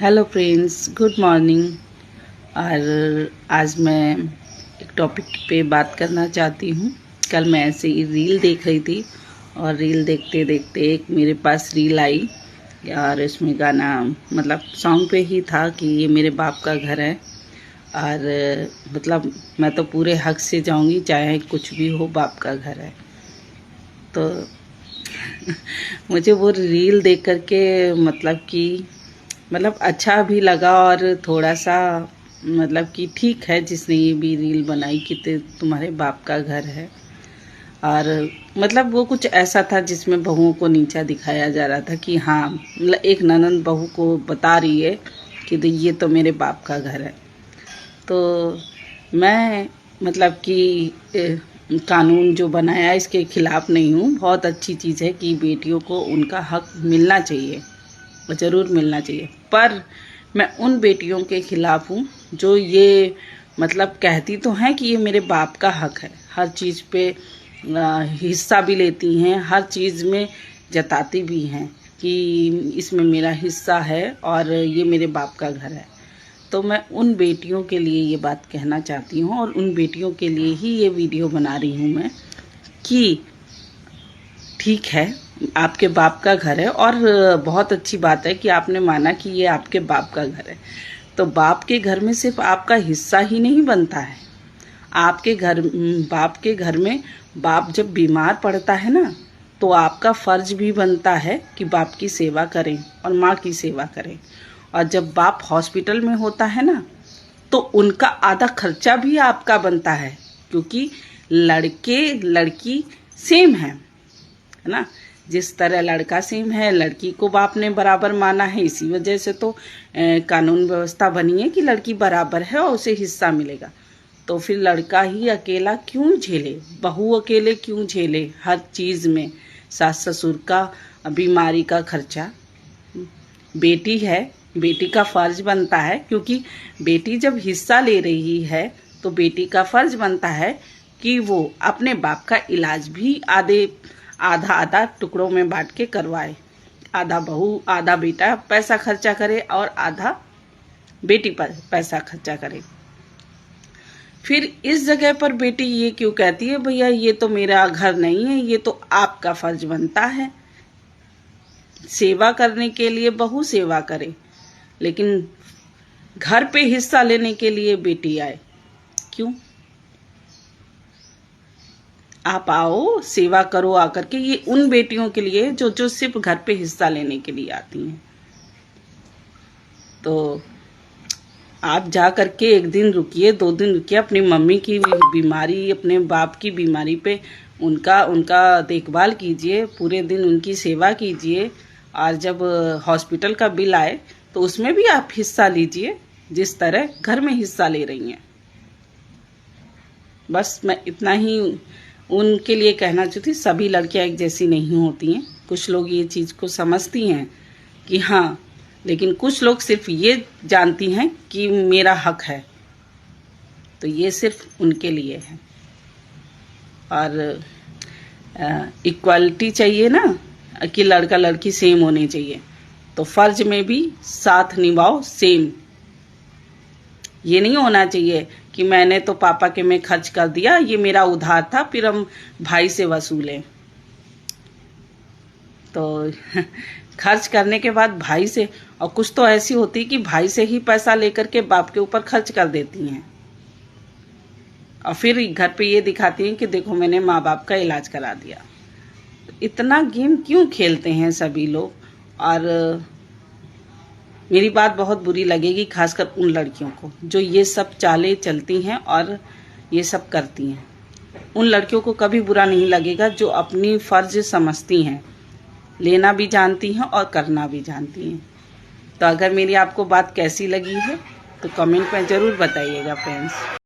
Hello friends, good morning. और आज मैं एक टॉपिक पे बात करना चाहती हूँ। कल मैं ऐसे ही रील देख रही थी और रील देखते देखते एक मेरे पास रील आई और इसमें गाना मतलब सॉन्ग पे ही था कि ये मेरे बाप का घर है। और मतलब मैं तो पूरे हक से जाऊँगी, चाहे कुछ भी हो, बाप का घर है। तो मुझे वो रील देख करके मतलब अच्छा भी लगा और थोड़ा सा मतलब कि ठीक है जिसने ये भी रील बनाई कि तुम्हारे बाप का घर है। और मतलब वो कुछ ऐसा था जिसमें बहुओं को नीचा दिखाया जा रहा था कि हाँ, मतलब एक ननंद बहू को बता रही है कि ये तो मेरे बाप का घर है। तो मैं मतलब कि कानून जो बनाया इसके खिलाफ नहीं हूँ। बहुत अच्छी चीज़ है कि बेटियों को उनका हक मिलना चाहिए, ज़रूर मिलना चाहिए। पर मैं उन बेटियों के खिलाफ हूँ जो ये मतलब कहती तो हैं कि ये मेरे बाप का हक है, हर चीज़ पे हिस्सा भी लेती हैं, हर चीज़ में जताती भी हैं कि इसमें मेरा हिस्सा है और ये मेरे बाप का घर है। तो मैं उन बेटियों के लिए ये बात कहना चाहती हूँ और उन बेटियों के लिए ही ये वीडियो बना रही हूँ मैं कि ठीक है, आपके बाप का घर है और बहुत अच्छी बात है कि आपने माना कि ये आपके बाप का घर है। तो बाप के घर में सिर्फ आपका हिस्सा ही नहीं बनता है। आपके घर, बाप के घर में बाप जब बीमार पड़ता है ना, तो आपका फर्ज भी बनता है कि बाप की सेवा करें और माँ की सेवा करें। और जब बाप हॉस्पिटल में होता है ना, तो उनका आधा खर्चा भी आपका बनता है, क्योंकि लड़के लड़की सेम है ना। जिस तरह लड़का सेम है, लड़की को बाप ने बराबर माना है, इसी वजह से तो कानून व्यवस्था बनी है कि लड़की बराबर है और उसे हिस्सा मिलेगा। तो फिर लड़का ही अकेला क्यों झेले, बहू अकेले क्यों झेले हर चीज़ में, सास ससुर का, बीमारी का खर्चा। बेटी है, बेटी का फर्ज बनता है, क्योंकि बेटी जब हिस्सा ले रही है तो बेटी का फर्ज बनता है कि वो अपने बाप का इलाज भी आधा आधा टुकड़ों में बांट के करवाए। आधा बहू, आधा बेटा पैसा खर्चा करे और आधा बेटी पर पैसा खर्चा करे। फिर इस जगह पर बेटी ये क्यों कहती है, भैया ये तो मेरा घर नहीं है, ये तो आपका फर्ज बनता है। सेवा करने के लिए बहू सेवा करे, लेकिन घर पे हिस्सा लेने के लिए बेटी आए क्यों? आप आओ, सेवा करो आकर के। ये उन बेटियों के लिए जो सिर्फ घर पे हिस्सा लेने के लिए आती हैं। तो आप जा करके एक दिन रुकिए, 2 दिन रुकिए, अपनी मम्मी की बीमारी, अपने बाप की बीमारी पे उनका देखभाल कीजिए, पूरे दिन उनकी सेवा कीजिए। और जब हॉस्पिटल का बिल आए तो उसमें भी आप हिस्सा लीजिए, जिस तरह घर में हिस्सा ले रही हैं। बस मैं इतना ही उनके लिए कहना चाहती। सभी लड़कियां एक जैसी नहीं होती हैं। कुछ लोग ये चीज़ को समझती हैं कि हाँ, लेकिन कुछ लोग सिर्फ ये जानती हैं कि मेरा हक है। तो ये सिर्फ उनके लिए है। और इक्वालिटी चाहिए ना, कि लड़का लड़की सेम होने चाहिए, तो फर्ज में भी साथ निभाओ सेम। ये नहीं होना चाहिए कि मैंने तो पापा के में खर्च कर दिया, ये मेरा उधार था, फिर हम भाई से वसूलें। तो खर्च करने के बाद भाई से, और कुछ तो ऐसी होती कि भाई से ही पैसा लेकर के बाप के ऊपर खर्च कर देती हैं और फिर घर पे ये दिखाती हैं कि देखो मैंने माँ बाप का इलाज करा दिया। तो इतना गेम क्यों खेलते हैं सभी लोग? और मेरी बात बहुत बुरी लगेगी खासकर उन लड़कियों को जो ये सब चालें चलती हैं और ये सब करती हैं। उन लड़कियों को कभी बुरा नहीं लगेगा जो अपनी फर्ज समझती हैं, लेना भी जानती हैं और करना भी जानती हैं। तो अगर मेरी आपको बात कैसी लगी है तो कमेंट में ज़रूर बताइएगा फ्रेंड्स।